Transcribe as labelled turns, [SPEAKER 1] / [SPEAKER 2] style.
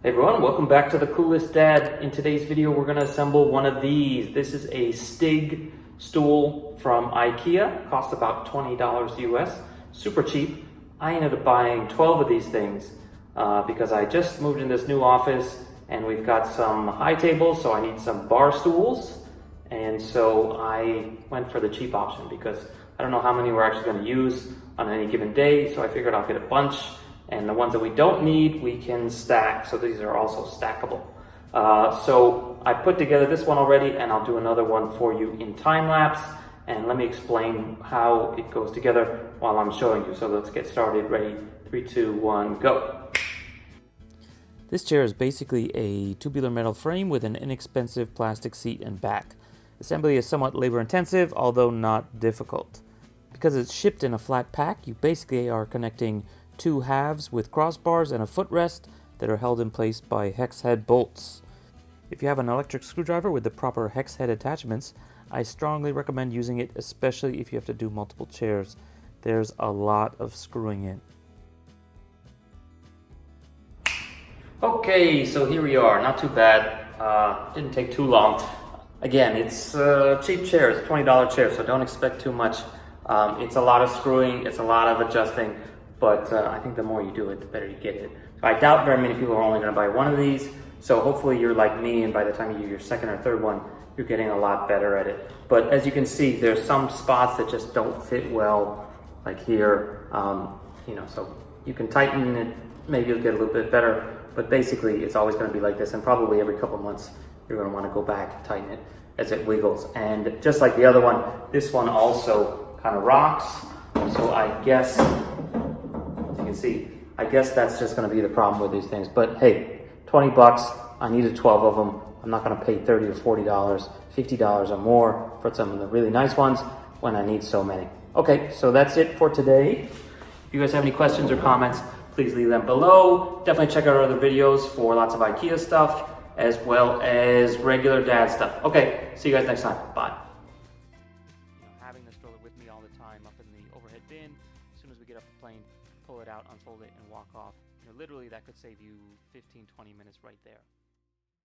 [SPEAKER 1] Hey everyone, welcome back to the Clueless Dad. In today's video, we're going to assemble one of these. This is a Stig stool from IKEA. Cost about $20 US. Super cheap. I ended up buying 12 of these things because I just moved in this new office and we've got some high tables, so I need some bar stools. And so I went for the cheap option because I don't know how many we're actually going to use on any given day, so I figured I'll get a bunch. And the ones that we don't need, we can stack. So these are also stackable. So I put together this one already, and I'll do another one for you in time lapse. And let me explain how it goes together while I'm showing you. So let's get started. Ready? 3, 2, 1, go.
[SPEAKER 2] This chair is basically a tubular metal frame with an inexpensive plastic seat and back. Assembly is somewhat labor intensive, although not difficult. Because it's shipped in a flat pack, you basically are connecting two halves with crossbars and a footrest that are held in place by hex head bolts. If you have an electric screwdriver with the proper hex head attachments, I strongly recommend using it, especially if you have to do multiple chairs. There's a lot of screwing in.
[SPEAKER 1] Okay, so here we are. Not too bad. Didn't take too long. Again, it's a cheap chair. It's a $20 chair, so don't expect too much. It's a lot of screwing. It's a lot of adjusting. But I think the more you do it, the better you get it. So I doubt very many people are only going to buy one of these. So hopefully you're like me, and by the time you do your second or third one, you're getting a lot better at it. But as you can see, there's some spots that just don't fit well, like here. So you can tighten it. Maybe you'll get a little bit better. But basically, it's always going to be like this. And probably every couple months, you're going to want to go back and tighten it as it wiggles. And just like the other one, this one also kind of rocks. So I guess... see, I guess that's just going to be the problem with these things. But hey, 20 bucks, I needed 12 of them. I'm not going to pay $30 or $40, $50 or more for some of the really nice ones when I need so many. Okay, so that's it for today. If you guys have any questions or comments, please leave them below. Definitely check out our other videos for lots of IKEA stuff as well as regular dad stuff. Okay, see you guys next time. Bye.
[SPEAKER 2] Having the stroller with me all the time up in the overhead bin, as soon as we get off the plane, pull it out, unfold it, and walk off. Literally, that could save you 15-20 minutes right there.